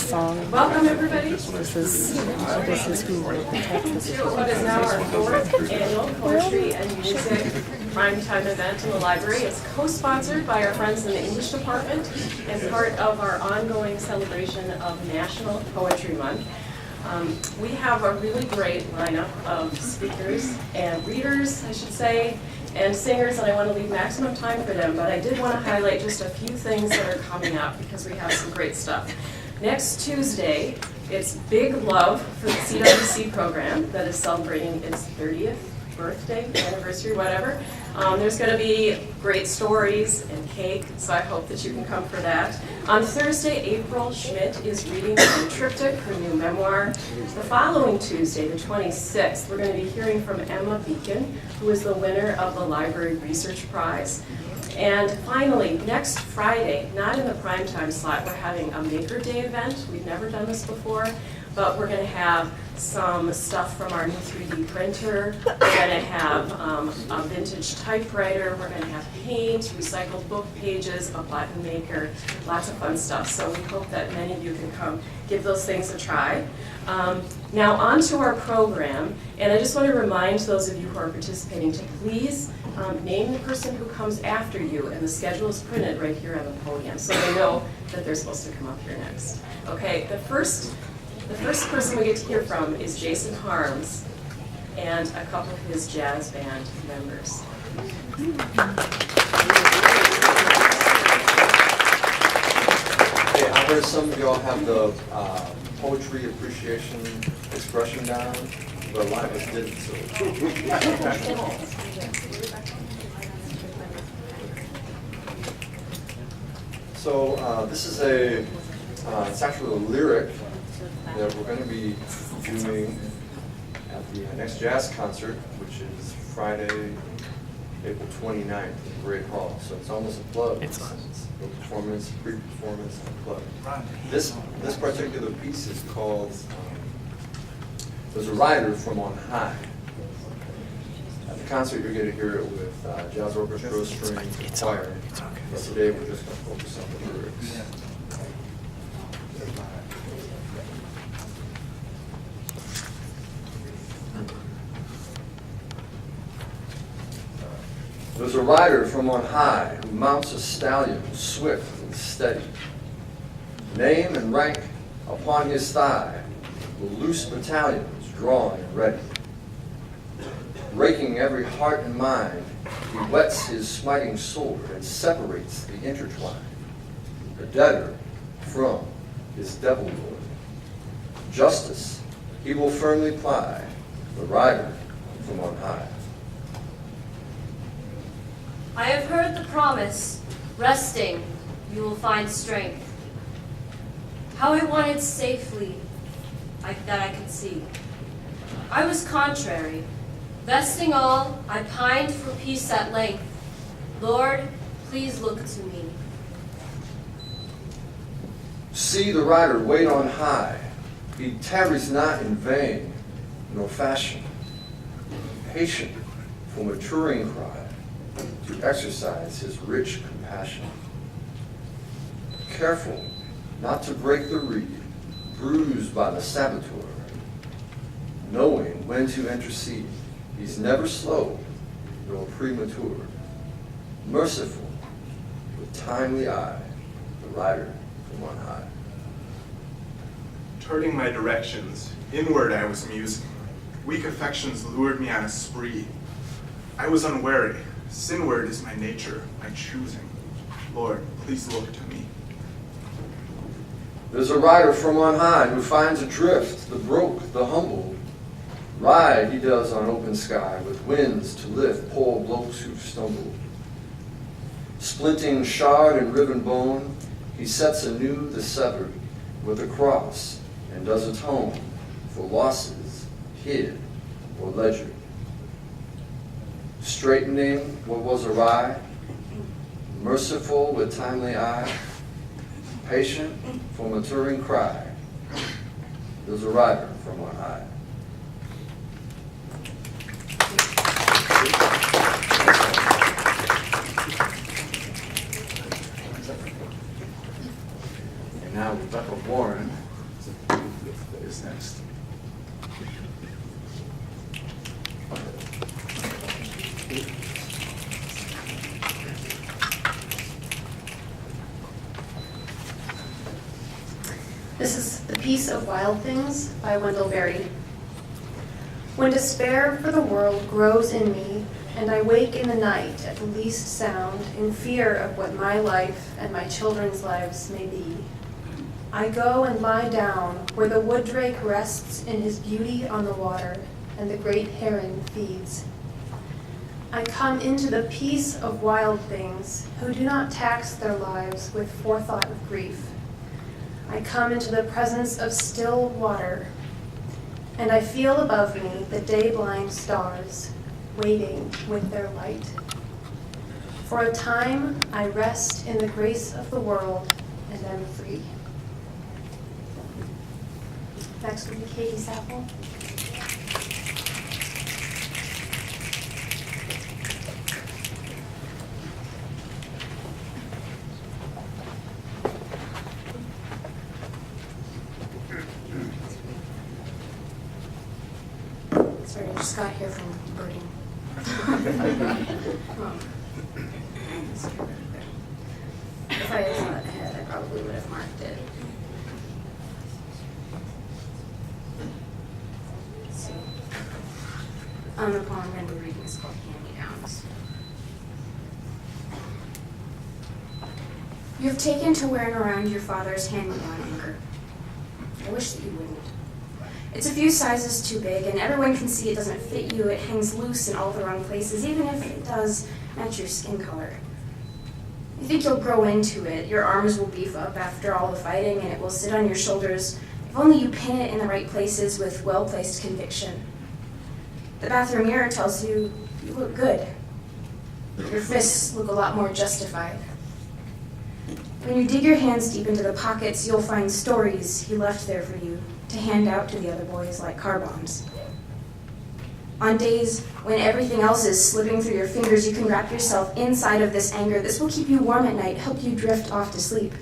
song. Welcome, everybody. This is who wrote the text. To what is now our fourth annual Poetry and Music PrimeTime event in the library. It's co-sponsored by our friends in the English department and part of our ongoing celebration of National Poetry Month. We have a really great lineup of speakers and readers, I should say, and singers, and I want to leave maximum time for them, but I did want to highlight just a few things that are coming up because we have some great stuff. Next Tuesday, it's Big Love for the CWC program that is celebrating its 30th birthday, anniversary, whatever. There's going to be great stories and cake, so I hope that you can come for that. On Thursday, April Schmidt is reading from Triptych, her new memoir. The following Tuesday, the 26th, we're going to be hearing from Emma Beacon, who is the winner of the Library Research Prize. And finally, next Friday, not in the primetime slot, we're having a Maker Day event. We've never done this before, but we're going to have some stuff from our new 3D printer. We're going to have a vintage typewriter. We're going to have paint, recycled book pages, a button maker, lots of fun stuff. So we hope that many of you can come give those things a try. Now on to our program, and I just want to remind those of you who are participating to please name the person who comes after you, and the schedule is printed right here on the podium, so they know that they're supposed to come up here next. Okay, the first person we get to hear from is Jason Harms and a couple of his jazz band members. Hey, I heard some of y'all have the poetry appreciation expression down, but a lot of us didn't, so. So this is it's actually a lyric that we're going to be doing at the next jazz concert, which is Friday, April 29th at the Great Hall. So it's almost a plug. It's a performance, pre-performance, and plug. This particular piece is called There's a Rider from on High. At the concert, you're going to hear it with jazz orchestra, string, choir. But today, we're just going to focus on the lyrics. There's a rider from on high who mounts a stallion, swift and steady. Name and rank upon his thigh, the loose battalions drawn and ready. Raking every heart and mind, he whets his smiting sword and separates the intertwine. The debtor from his devil lord. Justice he will firmly ply, the rider from on high. I have heard the promise, resting, you will find strength. How I wanted safely that I could see. I was contrary. Vesting all, I pined for peace at length. Lord, please look to me. See the rider wait on high. He tarries not in vain, nor fashion. Patient for maturing cry, to exercise his rich compassion. Careful not to break the reed, bruised by the saboteur. Knowing when to intercede, he's never slow nor premature. Merciful with timely eye, the rider from on high. Turning my directions, inward I was musing. Weak affections lured me on a spree. I was unwary. Sinward is my nature, my choosing. Lord, please look to me. There's a rider from on high who finds adrift the broke, the humbled. Ride he does on open sky with winds to lift poor blokes who've stumbled. Splinting shard and riven bone, he sets anew the severed with a cross and does atone for losses hid or ledgered. Straightening what was awry, merciful with timely eye, patient for maturing cry, there's a rider from on high. And now Rebekah Warren that is next. This is The Peace of Wild Things by Wendell Berry. When despair for the world grows in me, and I wake in the night at the least sound in fear of what my life and my children's lives may be, I go and lie down where the wood drake rests in his beauty on the water and the great heron feeds. I come into the peace of wild things who do not tax their lives with forethought of grief. I come into the presence of still water, and I feel above me the day-blind stars waiting with their light. For a time, I rest in the grace of the world and am free. Next will be Katie Saffel. Sorry, I just got here from birding. If I was not ahead, I probably would have marked it. Let's see. The poem I'm going to be reading is called Hand-Me-Downs. You have taken to wearing around your father's hand-me-down anchor. I wish that you wouldn't. It's a few sizes too big, and everyone can see it doesn't fit you. It hangs loose in all the wrong places, even if it does match your skin color. You think you'll grow into it. Your arms will beef up after all the fighting, and it will sit on your shoulders if only you pin it in the right places with well-placed conviction. The bathroom mirror tells you you look good. Your fists look a lot more justified. When you dig your hands deep into the pockets, you'll find stories he left there for you to hand out to the other boys like car bombs. On days when everything else is slipping through your fingers, you can wrap yourself inside of this anger. This will keep you warm at night, help you drift off to sleep,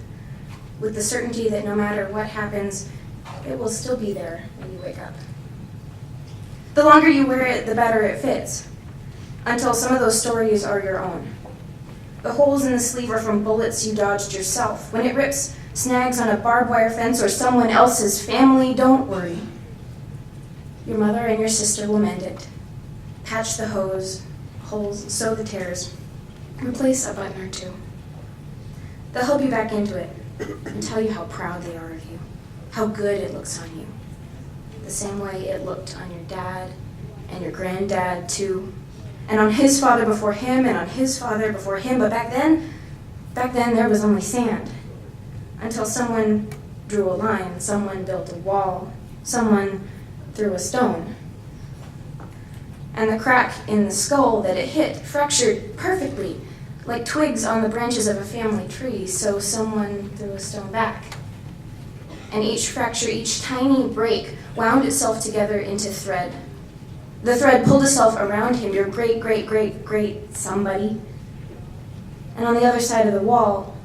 with the certainty that no matter what happens, it will still be there when you wake up. The longer you wear it, the better it fits, until some of those stories are your own. The holes in the sleeve are from bullets you dodged yourself. When it rips snags on a barbed wire fence or someone else's family, don't worry. Your mother and your sister will mend it. Patch the holes, sew the tears, replace a button or two. They'll help you back into it and tell you how proud they are of you, how good it looks on you. The same way it looked on your dad and your granddad too, and on his father before him and on his father before him. But back then there was only sand. Until someone drew a line, someone built a wall, someone threw a stone. And the crack in the skull that it hit fractured perfectly, like twigs on the branches of a family tree, so someone threw a stone back. And each fracture, each tiny break, wound itself together into thread. The thread pulled itself around him, your great somebody. And on the other side of the wall,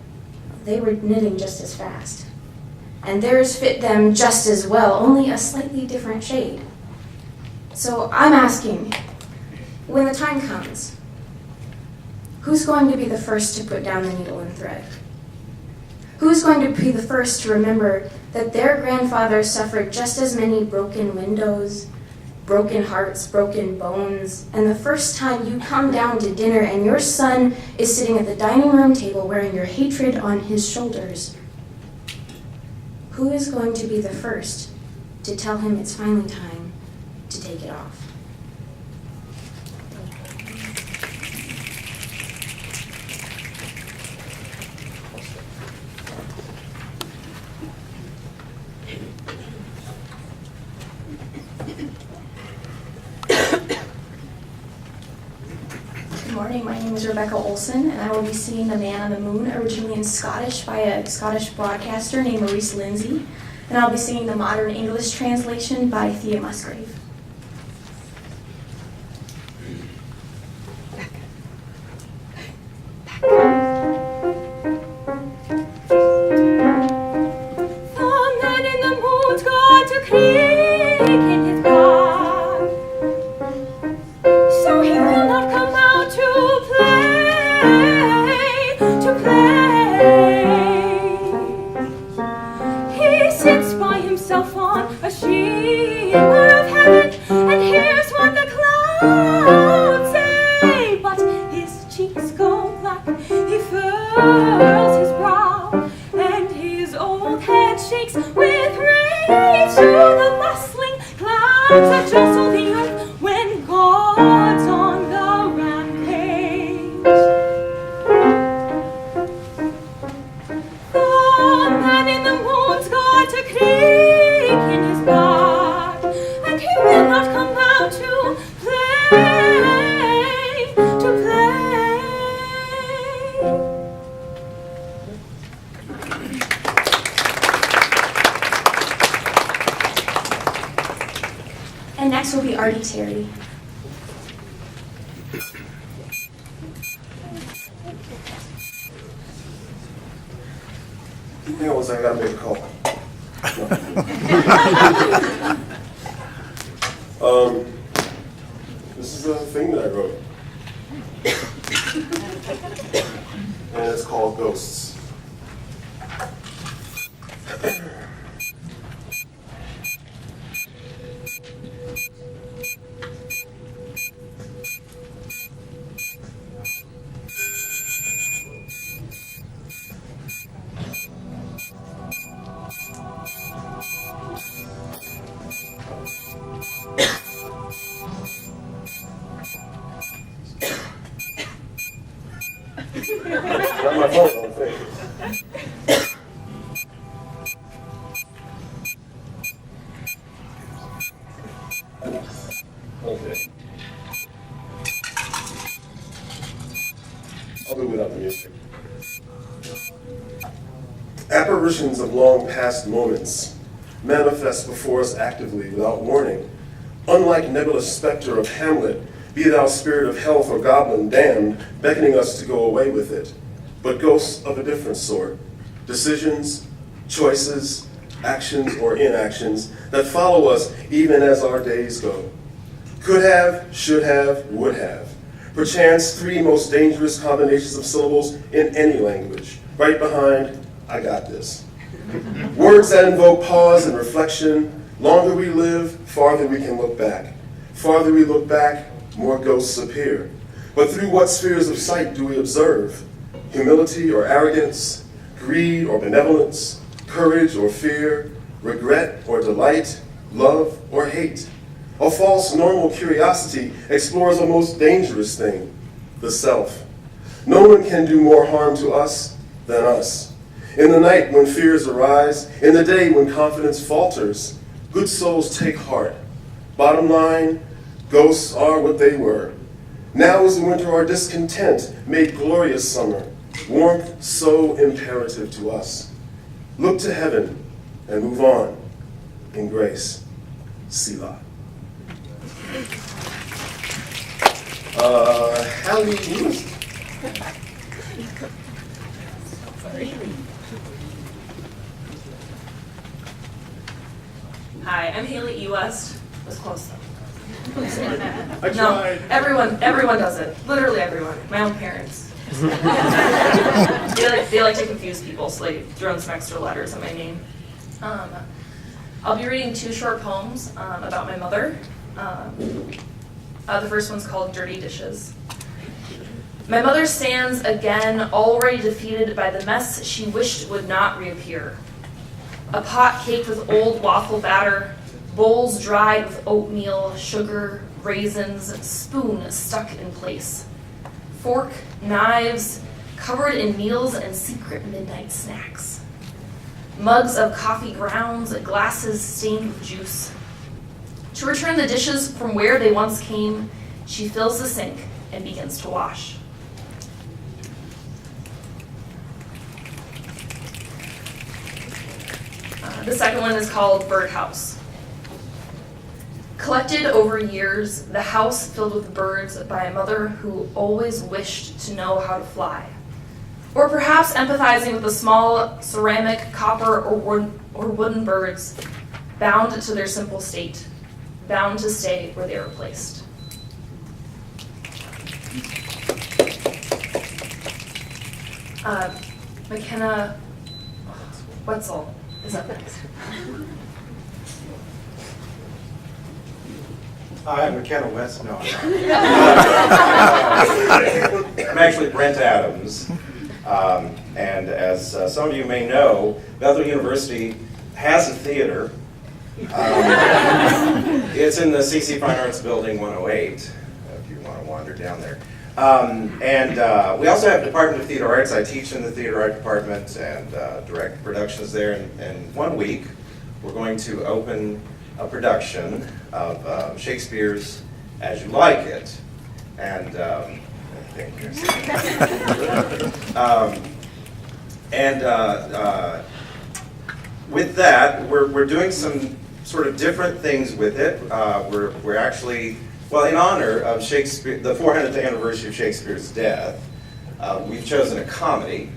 they were knitting just as fast. And theirs fit them just as well, only a slightly different shade. So I'm asking, when the time comes, who's going to be the first to put down the needle and thread? Who's going to be the first to remember that their grandfather suffered just as many broken windows, broken hearts, broken bones, and the first time you come down to dinner and your son is sitting at the dining room table wearing your hatred on his shoulders? Who is going to be the first to tell him it's finally time to take it off? Good morning, my name is Rebekah Olson, and I will be singing The Man on the Moon, originally in Scottish by a Scottish broadcaster named Maurice Lindsay, and I'll be singing the modern English translation by Thea Musgrave. The man in the moon got to next will be Artie Terry. Hang on one second, I gotta make a call. This is a thing that I wrote. And it's called Ghosts. Not my phone, I don't think. Okay. I'll do without the music. Apparitions of long past moments manifest before us actively without warning. Unlike nebulous specter of Hamlet, be thou spirit of health or goblin damned, beckoning us to go away with it. But ghosts of a different sort. Decisions, choices, actions or inactions that follow us even as our days go. Could have, should have, would have. Perchance 3 most dangerous combinations of syllables in any language. Right behind, I got this. Words that invoke pause and reflection. Longer we live, farther we can look back. Farther we look back, more ghosts appear. But through what spheres of sight do we observe? Humility or arrogance, greed or benevolence, courage or fear, regret or delight, love or hate. A false normal curiosity explores a most dangerous thing, the self. No one can do more harm to us than us. In the night when fears arise, in the day when confidence falters, good souls take heart. Bottom line, ghosts are what they were. Now is the winter our discontent made glorious summer, warmth so imperative to us. Look to heaven and move on in grace. Selah. Haliee, Ewest. Hi, I'm Haliee Ewest. Was close though. I tried. No, everyone does it. Literally everyone. My own parents. they like to confuse people, so they throw in some extra letters in my name. I'll be reading 2 short poems about my mother. The first one's called Dirty Dishes. My mother stands again, already defeated by the mess she wished would not reappear. A pot caked with old waffle batter, bowls dried with oatmeal, sugar, raisins, spoon stuck in place. Fork, knives, covered in meals and secret midnight snacks. Mugs of coffee grounds, glasses stained with juice. To return the dishes from where they once came, she fills the sink and begins to wash. The second one is called Birdhouse. Collected over years, the house filled with birds by a mother who always wished to know how to fly. Or perhaps empathizing with the small ceramic, copper, or wooden birds, bound to their simple state, bound to stay where they were placed. McKenna Wetzel is up next. Hi, I'm McKenna West. No, I'm not. I'm actually Brent Adams. And as some of you may know, Bethel University has a theater. It's in the CC Fine Arts Building 108, if you want to wander down there. And we also have a Department of Theater Arts. I teach in the Theater Art Department and direct productions there. And 1 week, we're going to open a production of Shakespeare's As You Like It. And with that, we're doing some sort of different things with it. We're actually, well, in honor of Shakespeare, the 400th anniversary of Shakespeare's death, we've chosen a comedy.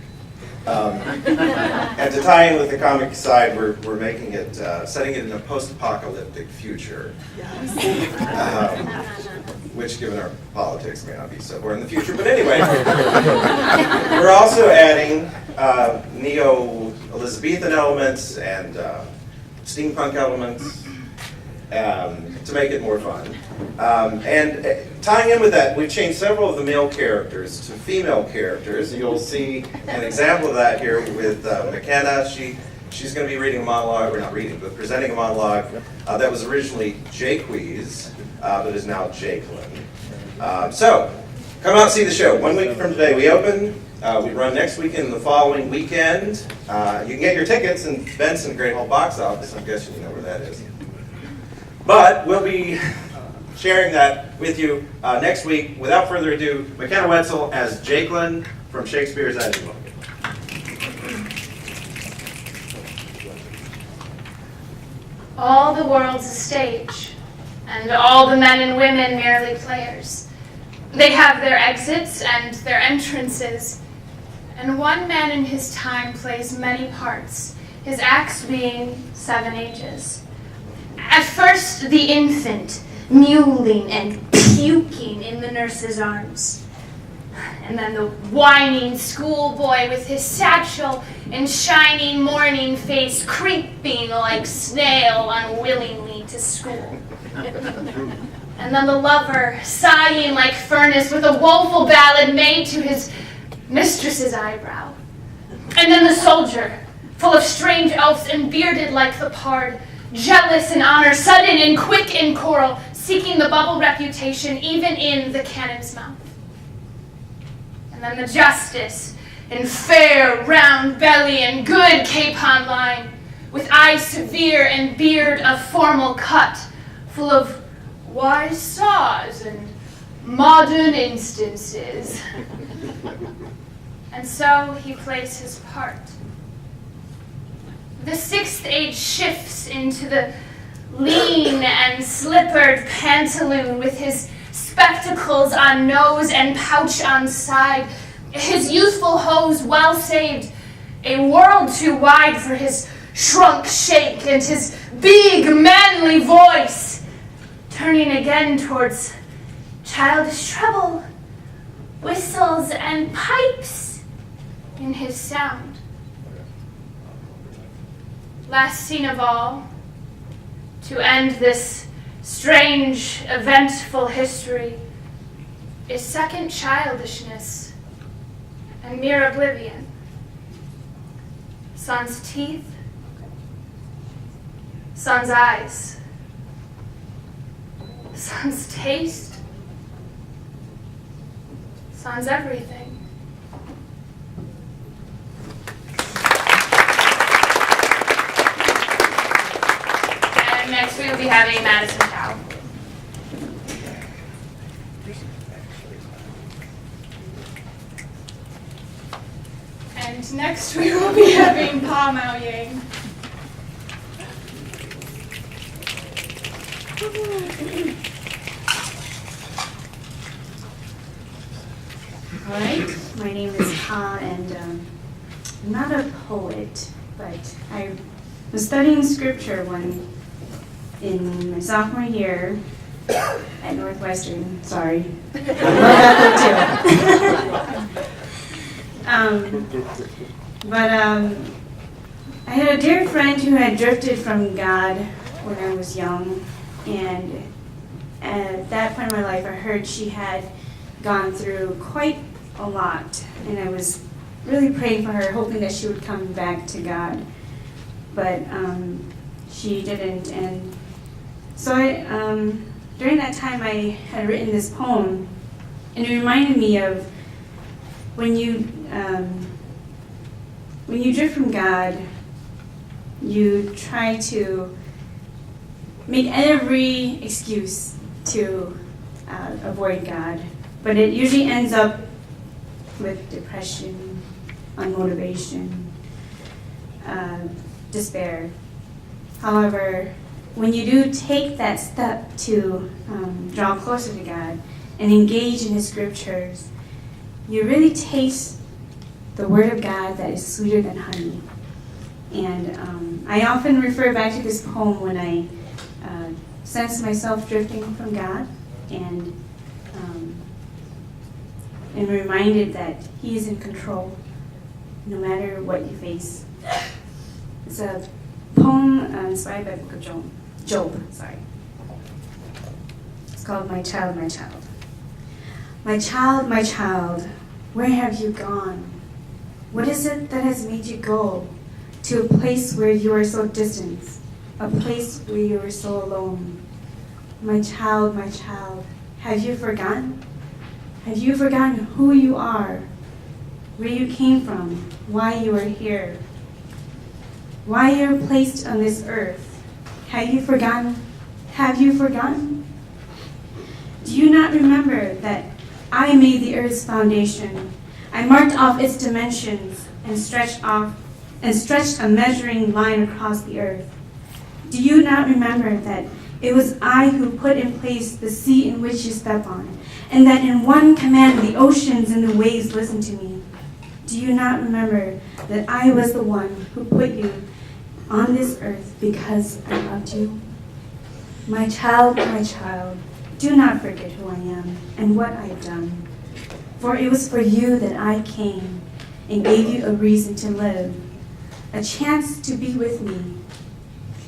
And to tie in with the comic side, we're making it, setting it in a post-apocalyptic future, which, given our politics, may not be so far in the future. But anyway, we're also adding neo-Elizabethan elements and steampunk elements to make it more fun. And tying in with that, we've changed several of the male characters to female characters. You'll see an example of that here with McKenna. She's going to be reading a monologue, or not reading, but presenting a monologue that was originally Jaquez, but is now Jakelin. So, come out and see the show. 1 week from today we open. We run next weekend and the following weekend. You can get your tickets in Benson Great Hall box office. I'm guessing you know where that is. But we'll be sharing that with you next week. Without further ado, McKenna Wetzel as Jakelin from Shakespeare's As You Will. All the world's a stage, and all the men and women merely players. They have their exits and their entrances, and one man in his time plays many parts, his acts being 7 ages. At first, the infant, mewling and puking in the nurse's arms. And then the whining schoolboy with his satchel and shining morning face creeping like snail unwillingly to school. And then the lover sighing like furnace with a woeful ballad made to his mistress's eyebrow. And then the soldier, full of strange oaths and bearded like the pard, jealous in honor, sudden and quick in choral, seeking the bubble reputation even in the cannon's mouth. And then the justice, in fair round belly and good capon line, with eye severe and beard of formal cut, full of wise saws and modern instances. And so he plays his part. The 6th age shifts into the lean and slippered pantaloon with his spectacles on nose and pouch on side, his youthful hose well saved, a world too wide for his shrunk shake and his big manly voice, turning again towards childish treble, whistles and pipes in his sound. Last scene of all, to end this strange, eventful history, is second childishness and mere oblivion. Son's teeth, son's eyes, son's taste, son's everything. And next we will be having Madison Chao. And next we will be having Pa Mao Yang. All right, my name is Pa, and I'm not a poet, but I was studying scripture in my sophomore year at Northwestern. Sorry, I love that book too. But I had a dear friend who had drifted from God when I was young, and at that point in my life, I heard she had gone through quite a lot, and I was really praying for her, hoping that she would come back to God, but she didn't. And so during that time, I had written this poem, and it reminded me of when you drift from God, you try to make every excuse to avoid God, but it usually ends up with depression, unmotivation, despair. However, when you do take that step to draw closer to God and engage in His scriptures, you really taste the Word of God that is sweeter than honey. And I often refer back to this poem when I sense myself drifting from God, and reminded that He is in control no matter what you face. It's a poem inspired by the book of Job. It's called My Child, My Child. My child, my child, where have you gone? What is it that has made you go to a place where you are so distant, a place where you are so alone? My child, have you forgotten? Have you forgotten who you are, where you came from, why you are here, why you are placed on this earth? Have you forgotten? Have you forgotten? Do you not remember that I made the earth's foundation? I marked off its dimensions and stretched a measuring line across the earth. Do you not remember that it was I who put in place the sea in which you step on, and that in one command the oceans and the waves listened to me? Do you not remember that I was the one who put you on this earth because I loved you? My child, do not forget who I am and what I have done. For it was for you that I came and gave you a reason to live, a chance to be with me.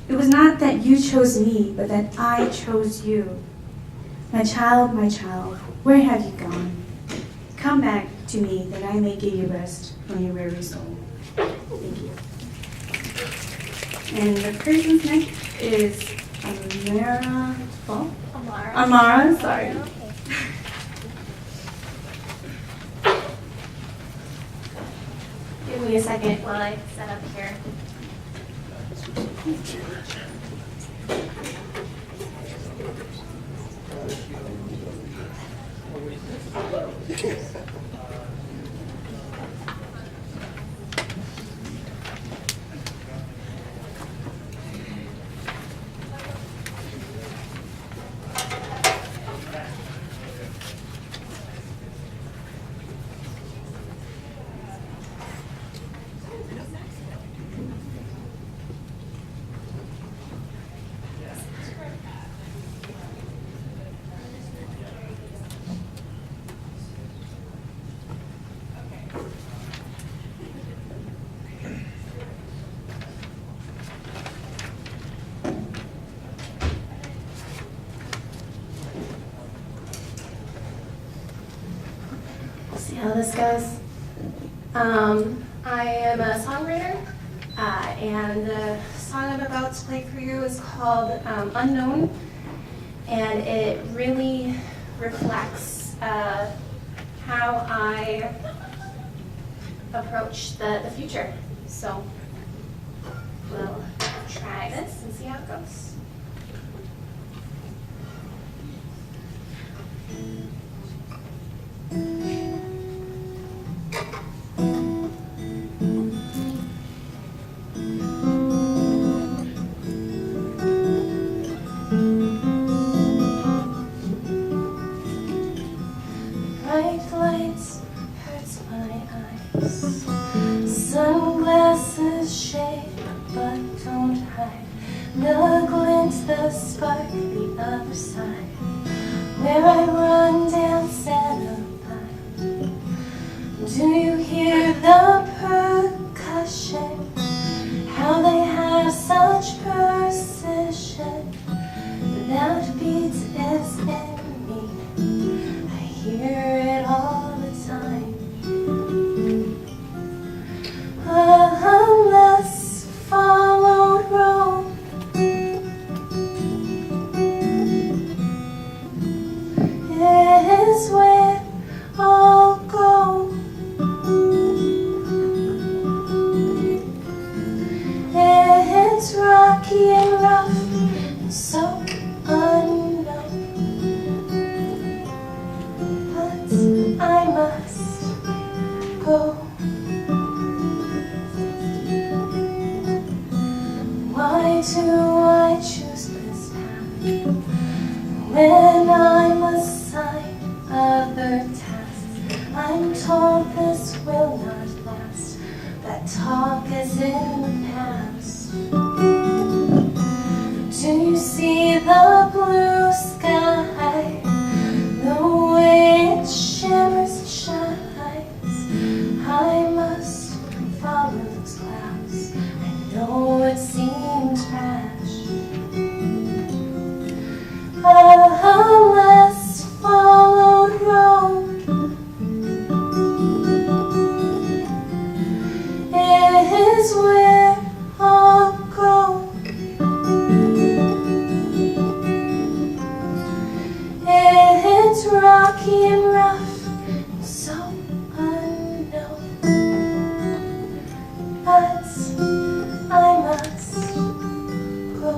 It was not that you chose me, but that I chose you. My child, where have you gone? Come back to me that I may give you rest from your weary soul. Thank you. And the person's next is Amara. Falk? Amara, sorry. Give me a second while I set up here. See how this goes. I am a songwriter, and the song I'm about to play for you is called Unknown, and it really reflects how I approach the future. So we'll try this and see how it goes. Bright lights hurts my eyes. Sunglasses shade, but don't hide the glint, the spark, the other side. Where I run, dance, and abide. Do you hear the percussion? How they have such precision. That beat is in me. I hear it all the time. A less followed road is where I'll go. It's rocky and rough and so unknown, but I must go. Why do I choose When I'm assigned other tasks, I'm told this will not last. That talk is in the past. Do you see the blue sky? The way it shimmers and shines. I must follow those clouds. I know it seems rash. A less followed road is where I'll go. It's rocky and rough and so unknown, but I must go.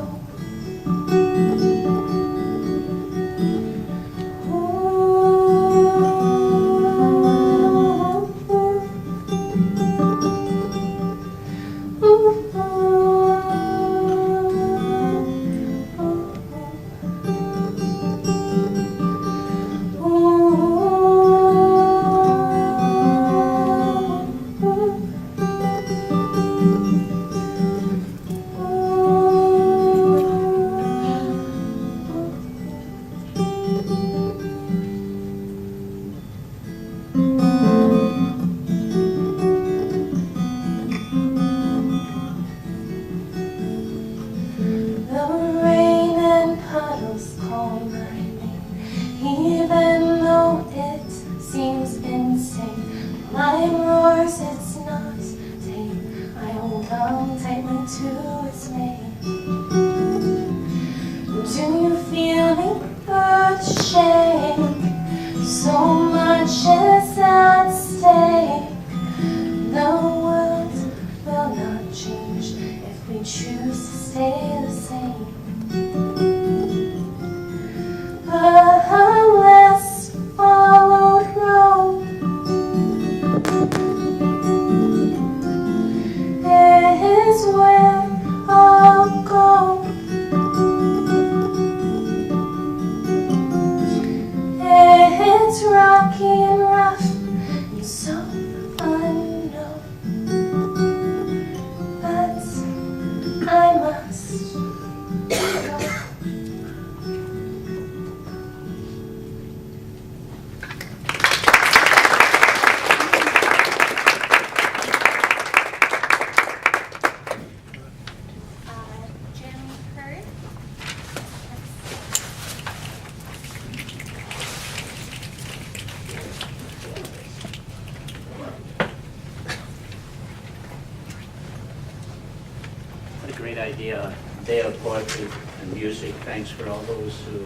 Day of Poetry and Music. Thanks for all those who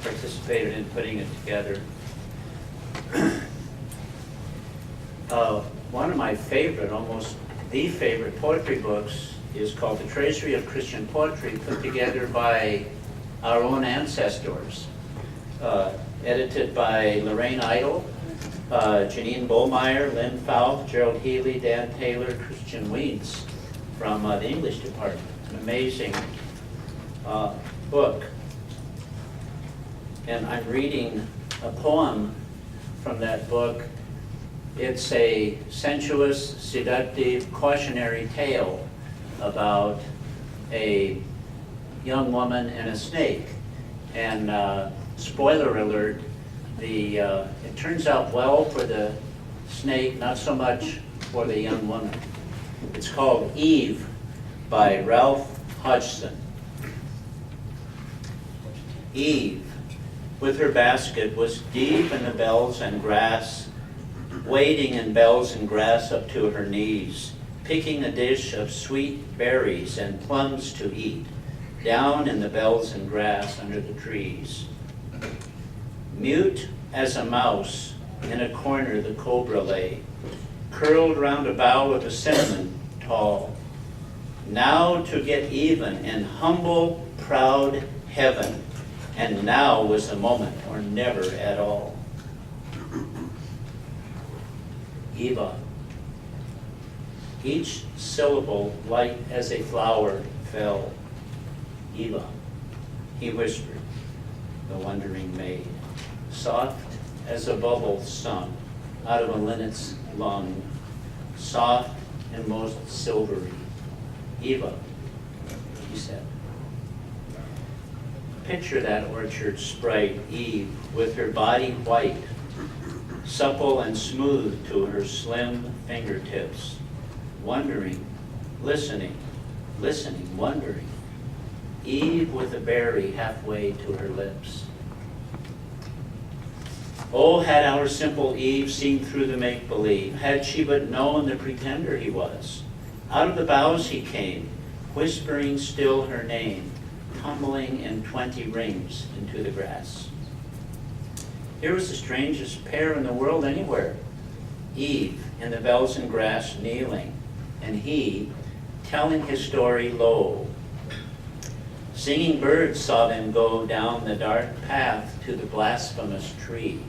participated in putting it together. One of my favorite, almost the favorite poetry books is called The Treasury of Christian Poetry, put together by our own ancestors, edited by Lorraine Idle, Janine Bollmeyer, Lynn Falk, Gerald Healy, Dan Taylor, Christian Weeds from the English department. An amazing book. And I'm reading a poem from that book. It's a sensuous, seductive, cautionary tale about a young woman and a snake. And spoiler alert, it turns out well for the snake, not so much for the young woman. It's called Eve by Ralph Hodgson. Eve, with her basket, was deep in the bells and grass, wading in bells and grass up to her knees, picking a dish of sweet berries and plums to eat, down in the bells and grass under the trees. Mute as a mouse, in a corner the cobra lay, curled round a bough of a cinnamon tall. Now to get even in humble, proud heaven, and now was the moment, or never at all. Eva. Each syllable light as a flower fell. Eva, he whispered, the wondering maid, soft as a bubble sung out of a linnet's lung, soft and most silvery. Eva, he said. Picture that orchard sprite, Eve, with her body white, supple and smooth to her slim fingertips, wondering, listening, wondering. Eve with a berry halfway to her lips. Oh, had our simple Eve seen through the make-believe, had she but known the pretender he was. Out of the boughs he came, whispering still her name, tumbling in 20 rings into the grass. Here was the strangest pair in the world anywhere. Eve in the Belsen grass kneeling, and he telling his story low. Singing birds saw them go down the dark path to the blasphemous tree.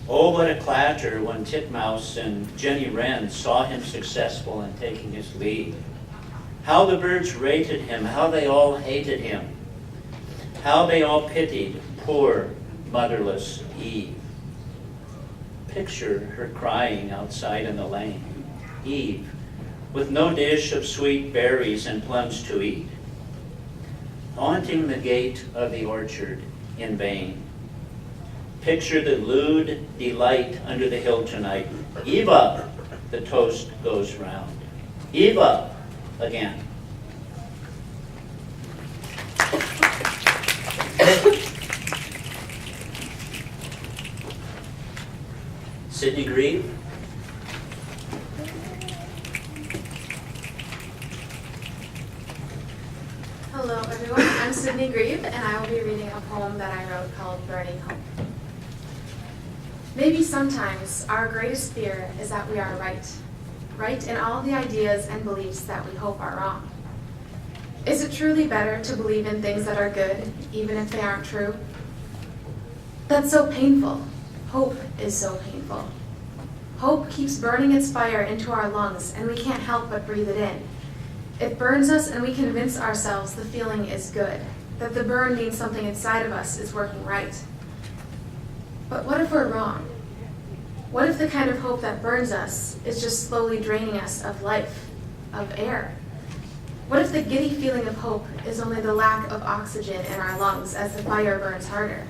Oh, what a clatter when Titmouse and Jenny Wren saw him successful in taking his lead. How the birds rated him, how they all hated him, how they all pitied poor motherless Eve. Picture her crying outside in the lane, Eve, with no dish of sweet berries and plums to eat, haunting the gate of the orchard in vain. Picture the lewd delight under the hill tonight. Eva, the toast goes round. Eva, again. Sidney Greve. Hello everyone, I'm Sidney Greve and I will be reading a poem that I wrote called Burning Hope. Maybe sometimes our greatest fear is that we are right in all the ideas and beliefs that we hope are wrong. Is it truly better to believe in things that are good, even if they aren't true? That's so painful. Hope is so painful. Hope keeps burning its fire into our lungs, and we can't help but breathe it in. It burns us, and we convince ourselves the feeling is good, that the burn means something inside of us is working right. But what if we're wrong? What if the kind of hope that burns us is just slowly draining us of life, of air? What if the giddy feeling of hope is only the lack of oxygen in our lungs as the fire burns harder?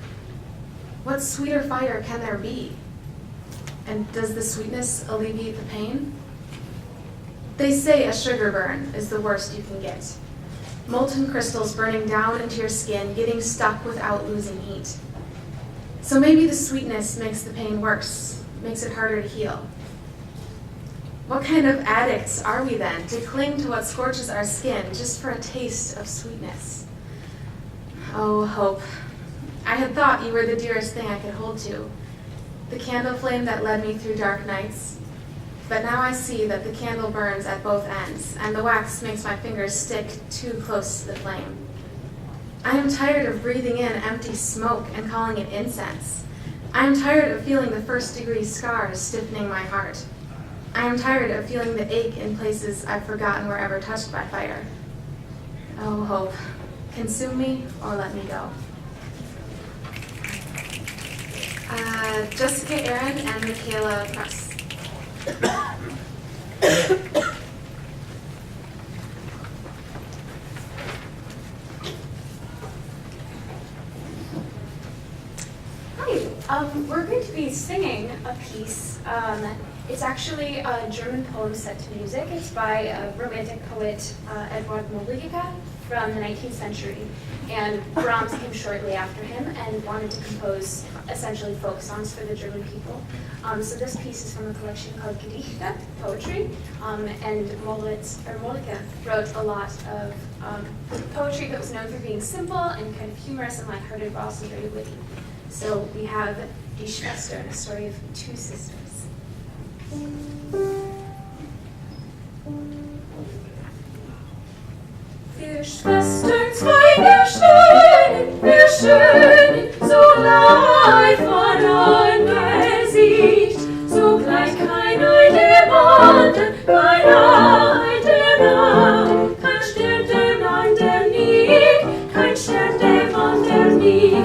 What sweeter fire can there be? And does the sweetness alleviate the pain? They say a sugar burn is the worst you can get. Molten crystals burning down into your skin, getting stuck without losing heat. So maybe the sweetness makes the pain worse, makes it harder to heal. What kind of addicts are we then to cling to what scorches our skin just for a taste of sweetness? Oh, hope. I had thought you were the dearest thing I could hold to, the candle flame that led me through dark nights. But now I see that the candle burns at both ends, and the wax makes my fingers stick too close to the flame. I am tired of breathing in empty smoke and calling it incense. I am tired of feeling the first-degree scars stiffening my heart. I am tired of feeling the ache in places I've forgotten were ever touched by fire. Oh, hope, consume me or let me go. Jessica Aaron and Michaela Press. Hi, we're going to be singing a piece. It's actually a German poem set to music. It's by a romantic poet, Edward Rebekah, from the 19th century. And Brahms came shortly after him and wanted to compose essentially folk songs for the German people. So this piece is from a collection called Gedichte, poetry, and Rebekah wrote a lot of poetry that was known for being simple and kind of humorous and lighthearted, but also very witty. So we have Die Schwestern, a story of two sisters. Wir Schwestern zwei, wir schön, so gleich voneinander sieht, so gleich keiner dem anderen, keiner dem anderen, kein Stern dem anderen nicht, kein Stern dem anderen nicht.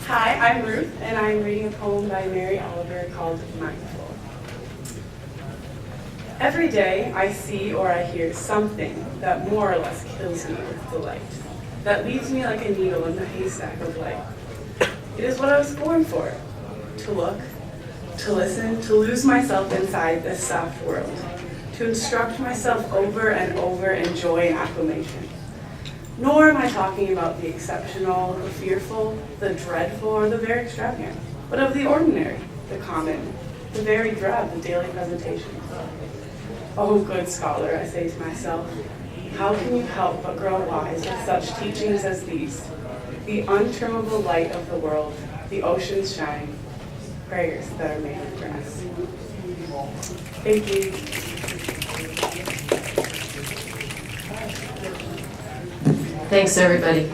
Hi, I'm Ruth, and I'm reading a poem by Mary Oliver called Mindful. Every day I see or I hear something that more or less kills me with delight, that leaves me like a needle in the haystack of light. It is what I was born for, to look, to listen, to lose myself inside this soft world, to instruct myself over and over in joy and acclamation. Nor am I talking about the exceptional, the fearful, the dreadful, or the very extravagant, but of the ordinary, the common, the very drab, the daily presentation. Oh, good scholar, I say to myself, how can you help but grow wise with such teachings as these? The untermable light of the world, the oceans shine, prayers that are made of grass. Thank you. Thanks, everybody.